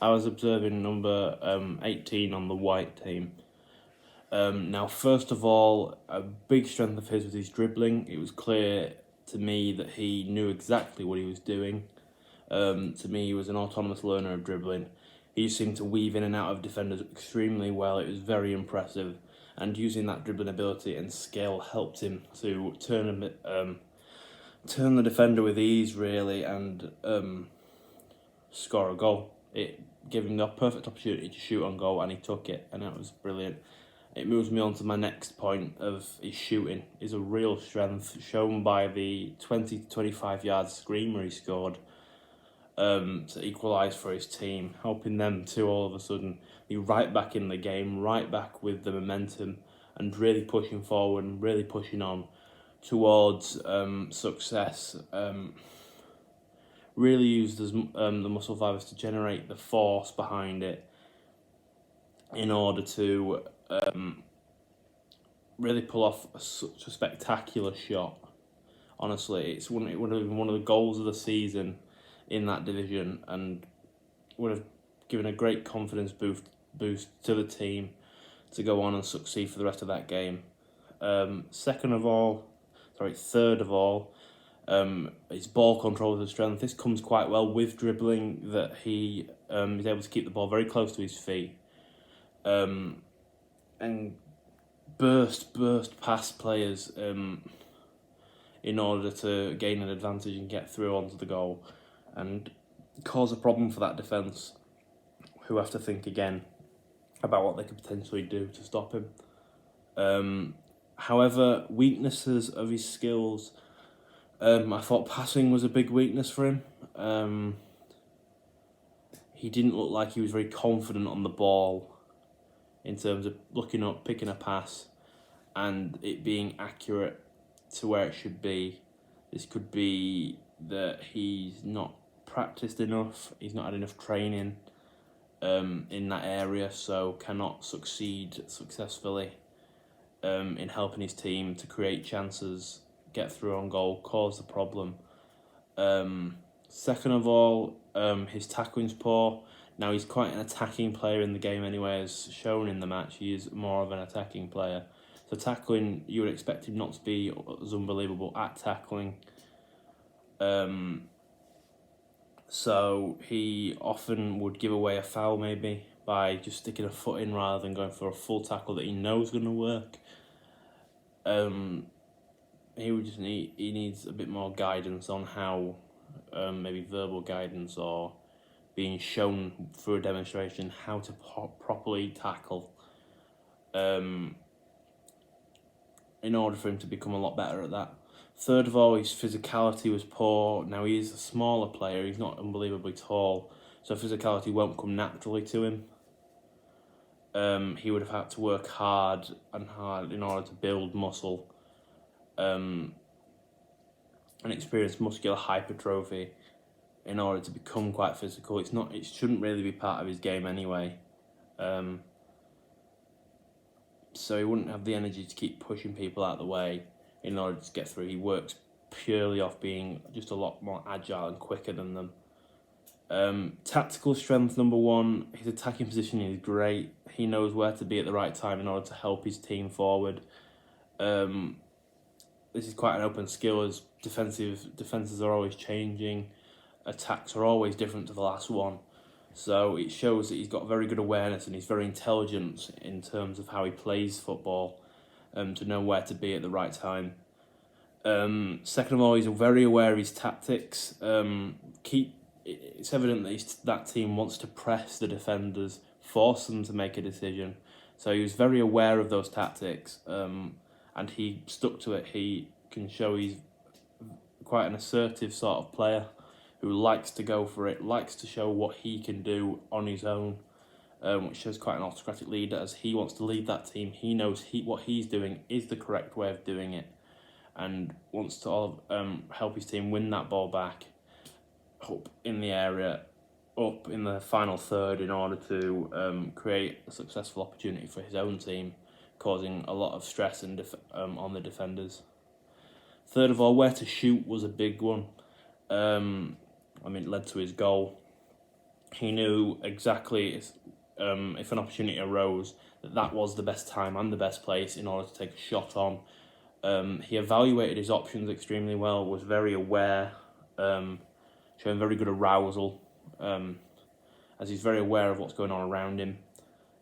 I was observing number 18 on the white team. Now, first of all, a big strength of his was his dribbling. It was clear to me that he knew exactly what he was doing. To me, he was an autonomous learner of dribbling. He seemed to weave in and out of defenders extremely well. It was very impressive, and using that dribbling ability and skill helped him to turn the defender with ease, really, and score a goal. It gave him the perfect opportunity to shoot on goal, and he took it, and that was brilliant. It moves me on to my next point of his shooting. Is a real strength shown by the 20 to 25 yard screamer he scored to equalise for his team, helping them to all of a sudden be right back in the game, right back with the momentum, and really pushing forward and really pushing on towards success. Really used the muscle fibers to generate the force behind it in order to really pull off such a spectacular shot. Honestly, it would have been one of the goals of the season in that division, and would have given a great confidence boost to the team to go on and succeed for the rest of that game. Third of all, his ball control is a strength. This comes quite well with dribbling, that he is able to keep the ball very close to his feet, and burst past players in order to gain an advantage and get through onto the goal, and cause a problem for that defence, who have to think again about what they could potentially do to stop him. However, weaknesses of his skills, I thought passing was a big weakness for him. He didn't look like he was very confident on the ball in terms of looking up, picking a pass, and it being accurate to where it should be. This could be that he's not practiced enough, he's not had enough training in that area, so cannot succeed successfully in helping his team to create chances, get through on goal, cause the problem. Second of all, his tackling's poor. Now, he's quite an attacking player in the game anyway, as shown in the match. He is more of an attacking player. So tackling, you would expect him not to be as unbelievable at tackling. So he often would give away a foul maybe by just sticking a foot in rather than going for a full tackle that he knows is going to work. He needs a bit more guidance on how, maybe verbal guidance or being shown through a demonstration how to properly tackle, in order for him to become a lot better at that. Third of all, his physicality was poor. Now, he is a smaller player, he's not unbelievably tall, so physicality won't come naturally to him. He would have had to work hard in order to build muscle and experience muscular hypertrophy in order to become quite physical. It shouldn't really be part of his game anyway. So he wouldn't have the energy to keep pushing people out of the way in order to get through. He works purely off being just a lot more agile and quicker than them. Tactical strength, number one, his attacking position is great. He knows where to be at the right time in order to help his team forward. This is quite an open skill, as defences are always changing. Attacks are always different to the last one. So it shows that he's got very good awareness and he's very intelligent in terms of how he plays football, to know where to be at the right time. Second of all, he's very aware of his tactics. It's evident that that team wants to press the defenders, force them to make a decision. So he was very aware of those tactics, and he stuck to it. He can show he's quite an assertive sort of player who likes to go for it, likes to show what he can do on his own, which shows quite an autocratic leader. As he wants to lead that team, he knows what he's doing is the correct way of doing it, and wants to help his team win that ball back up in the area, up in the final third, in order to create a successful opportunity for his own team, causing a lot of stress on the defenders. Third of all, where to shoot was a big one. It led to his goal. he knew exactly if an opportunity arose that was the best time and the best place in order to take a shot on. He evaluated his options extremely well, was very aware, showing very good arousal, as he's very aware of what's going on around him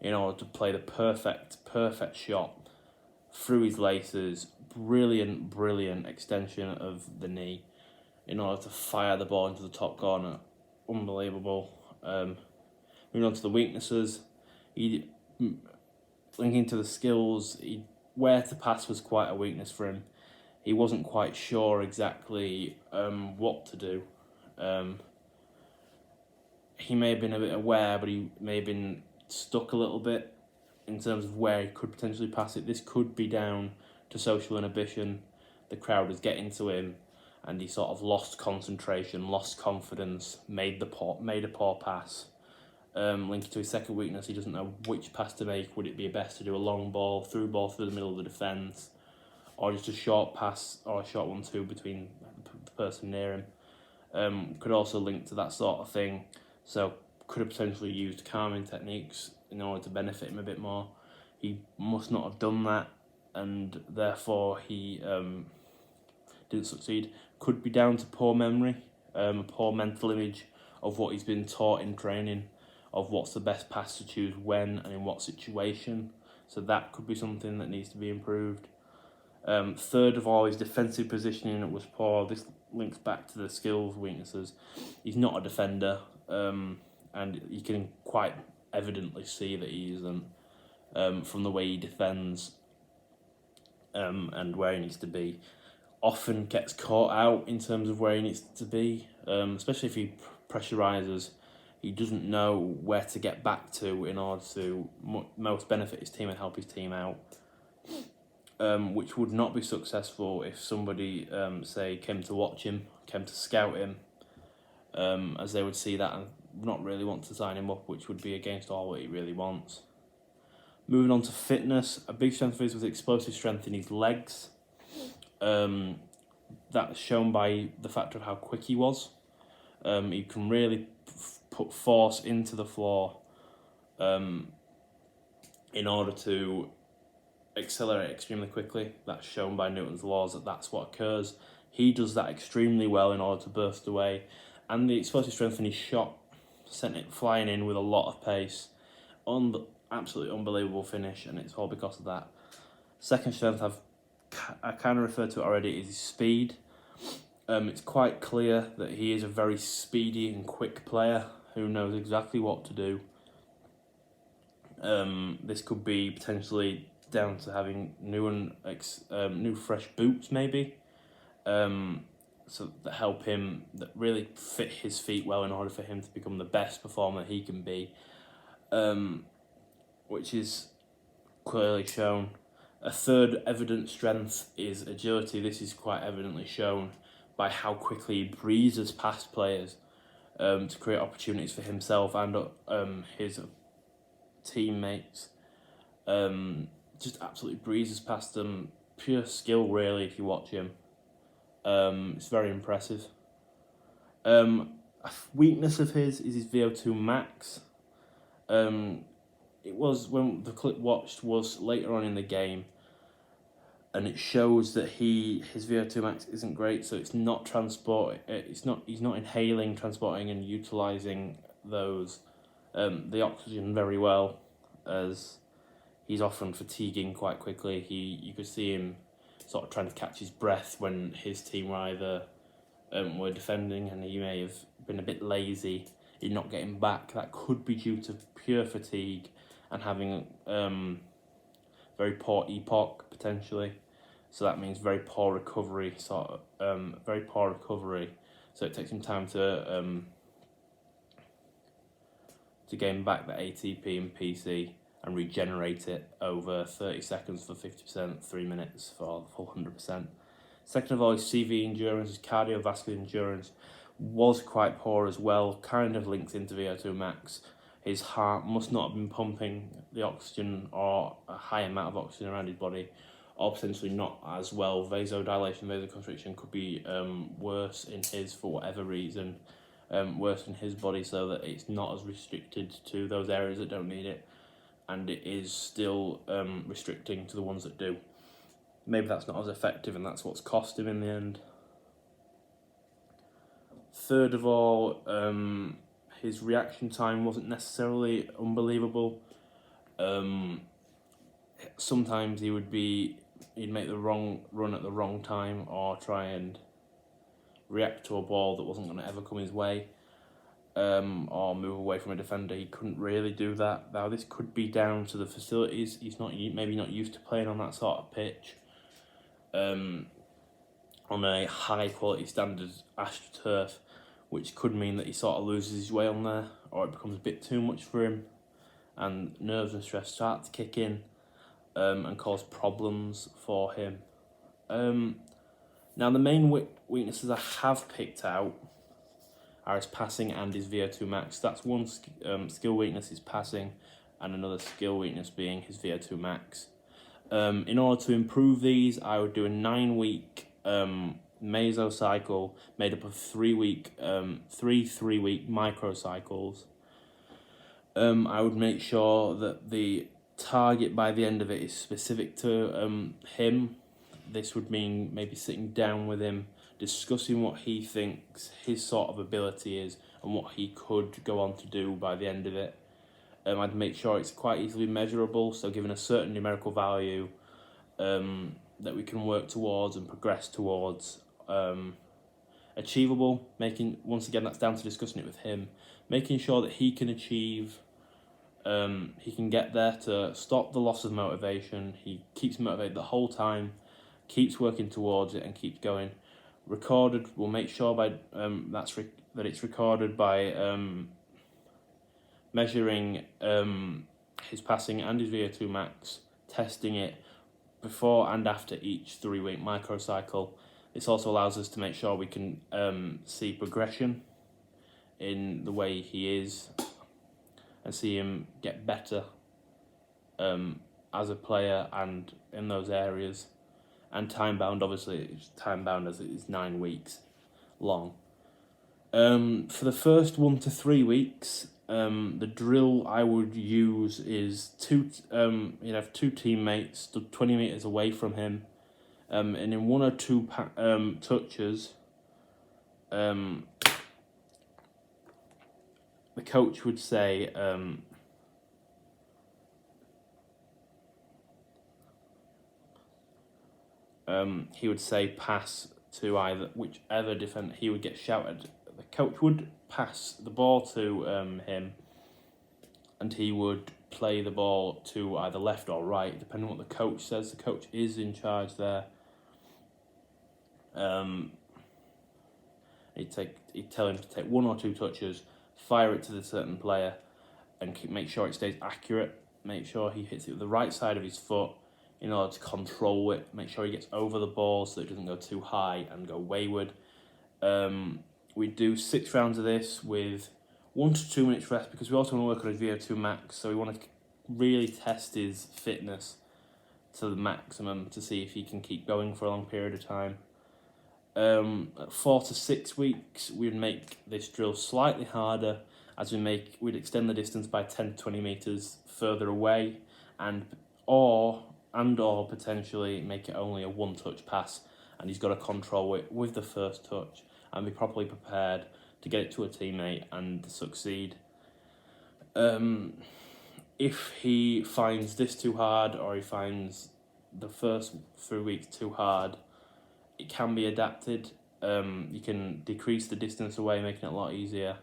in order to play the perfect shot through his laces. Brilliant extension of the knee in order to fire the ball into the top corner. Unbelievable. Moving on to the weaknesses, linking to the skills, where to pass was quite a weakness for him. He wasn't quite sure exactly what to do. He may have been a bit aware, but he may have been stuck a little bit in terms of where he could potentially pass it. This could be down to social inhibition. The crowd was getting to him, and he sort of lost concentration, lost confidence, made a poor pass. Linking to his second weakness, he doesn't know which pass to make. Would it be best to do a long ball through the middle of the defence, or just a short pass or a short 1-2 between the person near him? Could also link to that sort of thing. So could have potentially used calming techniques in order to benefit him a bit more. He must not have done that, and therefore he didn't succeed. Could be down to poor memory, a poor mental image of what he's been taught in training, of what's the best pass to choose when and in what situation. So that could be something that needs to be improved. Third of all, his defensive positioning was poor. This links back to the skills weaknesses. He's not a defender, and you can quite evidently see that he isn't from the way he defends and where he needs to be. Often gets caught out in terms of where he needs to be, especially if he pressurises. He doesn't know where to get back to in order to most benefit his team and help his team out, which would not be successful if somebody, say, came to watch him, came to scout him, as they would see that and not really want to sign him up, which would be against all what he really wants. Moving on to fitness, a big strength of his was explosive strength in his legs. That's shown by the fact of how quick he was. He can really put force into the floor in order to accelerate extremely quickly. That's shown by Newton's laws that's what occurs. He does that extremely well in order to burst away, and the explosive strength in his shot sent it flying in with a lot of pace. Absolutely unbelievable finish, and it's all because of that. Second strength, I kind of referred to it already, is his speed. It's quite clear that he is a very speedy and quick player who knows exactly what to do. This could be potentially down to having new fresh boots, maybe, so that help him, that really fit his feet well in order for him to become the best performer he can be, which is clearly shown. A third evident strength is agility. This is quite evidently shown by how quickly he breezes past players to create opportunities for himself and his teammates. Just absolutely breezes past them. Pure skill, really, if you watch him. It's very impressive. A weakness of his is his VO2 max. It was, when the clip watched was later on in the game, and it shows that his VO2 max isn't great, so it's not he's not inhaling, transporting and utilising the oxygen very well, as he's often fatiguing quite quickly. You could see him sort of trying to catch his breath when his team were either were defending, and he may have been a bit lazy in not getting back. That could be due to pure fatigue and having very poor EPOC potentially. So that means very poor recovery, very poor recovery. So it takes him time to gain back the ATP and PC and regenerate it over 30 seconds for 50%, 3 minutes for full 100%. Second of all, his CV endurance, his cardiovascular endurance was quite poor as well, kind of links into VO2 max. His heart must not have been pumping the oxygen or a high amount of oxygen around his body, or potentially not as well. Vasodilation, vasoconstriction could be worse in his for whatever reason. worsen his body so that it's not as restricted to those areas that don't need it, and it is still restricting to the ones that do. Maybe that's not as effective, and that's what's cost him in the end. Third of all, his reaction time wasn't necessarily unbelievable. Sometimes he'd make the wrong run at the wrong time, or try and react to a ball that wasn't going to ever come his way, or move away from a defender. He couldn't really do that. Now this could be down to the facilities. He's maybe not used to playing on that sort of pitch, on a high quality standard AstroTurf, which could mean that he sort of loses his way on there, or it becomes a bit too much for him, and nerves and stress start to kick in, and cause problems for him. Now the main weaknesses I have picked out are his passing and his VO2 max. That's one skill weakness, his passing, and another skill weakness being his VO2 max. In order to improve these, I would do a 9-week meso cycle made up of 3-week microcycles. I would make sure that the target by the end of it is specific to him. This would mean maybe sitting down with him, discussing what he thinks his sort of ability is and what he could go on to do by the end of it. I'd make sure it's quite easily measurable, so given a certain numerical value that we can work towards and progress towards, achievable. Once again, that's down to discussing it with him, making sure that he can achieve, he can get there to stop the loss of motivation. He keeps motivated the whole time, keeps working towards it, and keeps going. Recorded, we'll make sure by that it's recorded by measuring his passing and his VO2 max, testing it before and after each 3-week microcycle. This also allows us to make sure we can see progression in the way he is, and see him get better as a player and in those areas. And time bound, obviously, it's time bound as it is 9 weeks long. For the first 1 to 3 weeks, the drill I would use is you'd have 2 teammates stood 20 meters away from him, and in 1 or 2 touches, the coach would say, he would say pass to whichever defender. He would get shouted. The coach would pass the ball to him, and he would play the ball to either left or right, depending on what the coach says. The coach is in charge there. He'd tell him to take 1 or 2 touches, fire it to the certain player, and make sure it stays accurate. Make sure he hits it with the right side of his foot in order to control it. Make sure he gets over the ball so it doesn't go too high and go wayward. We do 6 rounds of this with 1 to 2 minutes rest, because we also want to work on his VO2 max, so we want to really test his fitness to the maximum to see if he can keep going for a long period of time. At 4 to 6 weeks, we'd make this drill slightly harder, as we'd extend the distance by 10 to 20 meters further away, or potentially make it only a 1-touch pass, and he's got to control it with the first touch and be properly prepared to get it to a teammate and succeed. If he finds this too hard, or he finds the first 3 weeks too hard, it can be adapted. You can decrease the distance away, making it a lot easier,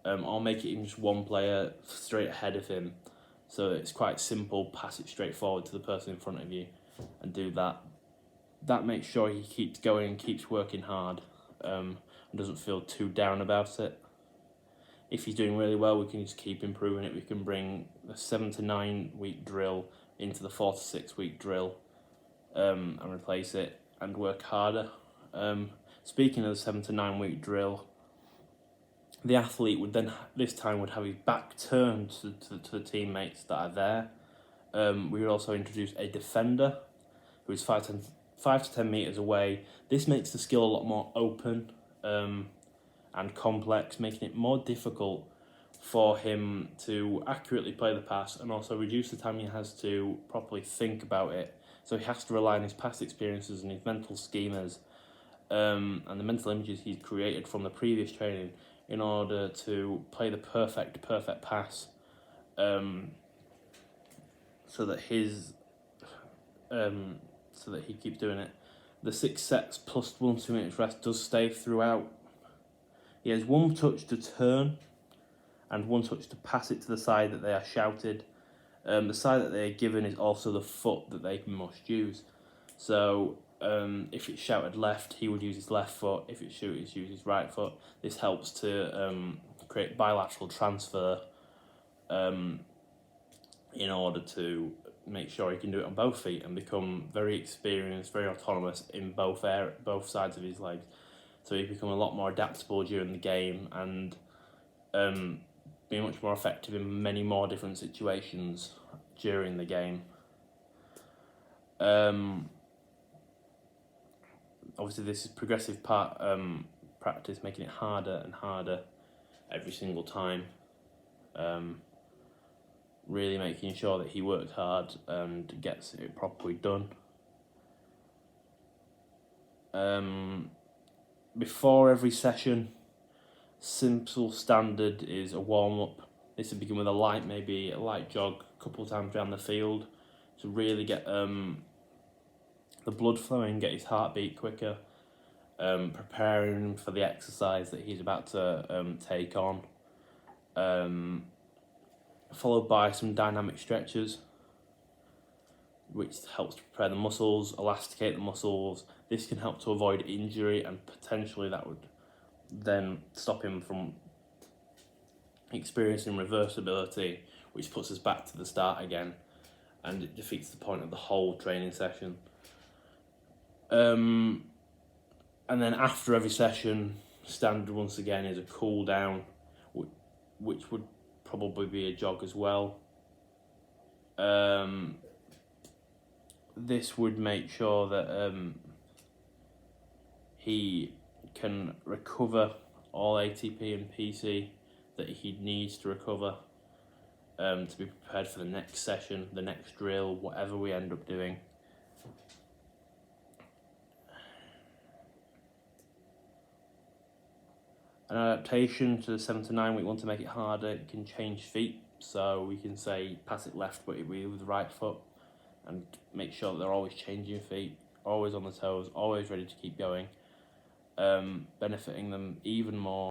or make it even just 1 player straight ahead of him. So it's quite simple, pass it straight forward to the person in front of you and do that. That makes sure he keeps going and keeps working hard, and doesn't feel too down about it. If he's doing really well, we can just keep improving it. We can bring the 7 to 9 week drill into the 4 to 6 week drill, and replace it and work harder. Speaking of the 7 to 9 week drill, the athlete would then this time would have his back turned to the teammates that are there. We would also introduce a defender who is 5 to 10 meters away. This makes the skill a lot more open, and complex, making it more difficult for him to accurately play the pass, and also reduce the time he has to properly think about it. So he has to rely on his past experiences and his mental schemas, and the mental images he's created from the previous training in order to play the perfect pass, so that he keeps doing it. The 6 sets plus 1 2 minutes rest does stay throughout. He has 1 touch to turn and 1 touch to pass it to the side that they are shouted. The side that they are given is also the foot that they must use. So if it's shouted left, he would use his left foot. If it's shouted, he use his right foot. This helps to create bilateral transfer in order to make sure he can do it on both feet and become very experienced, very autonomous in both sides of his legs. So he become a lot more adaptable during the game and be much more effective in many more different situations during the game. Obviously, this is progressive practice, making it harder and harder every single time. Really making sure that he works hard and gets it properly done. Before every session, simple standard is a warm-up. This will begin with maybe a light jog a couple of times around the field to really get the blood flowing, get his heartbeat quicker, preparing him for the exercise that he's about to take on. Followed by some dynamic stretches, which helps to prepare the muscles, elasticate the muscles. This can help to avoid injury, and potentially that would then stop him from experiencing reversibility, which puts us back to the start again, and it defeats the point of the whole training session. And then after every session, standard once again is a cool down, which would probably be a jog as well. This would make sure that he can recover all ATP and PC that he needs to recover to be prepared for the next session, the next drill, whatever we end up doing. An adaptation to the 7 to 9 week, want to make it harder, it can change feet. So we can say pass it left, but with the right foot, and make sure that they're always changing feet, always on the toes, always ready to keep going, benefiting them even more.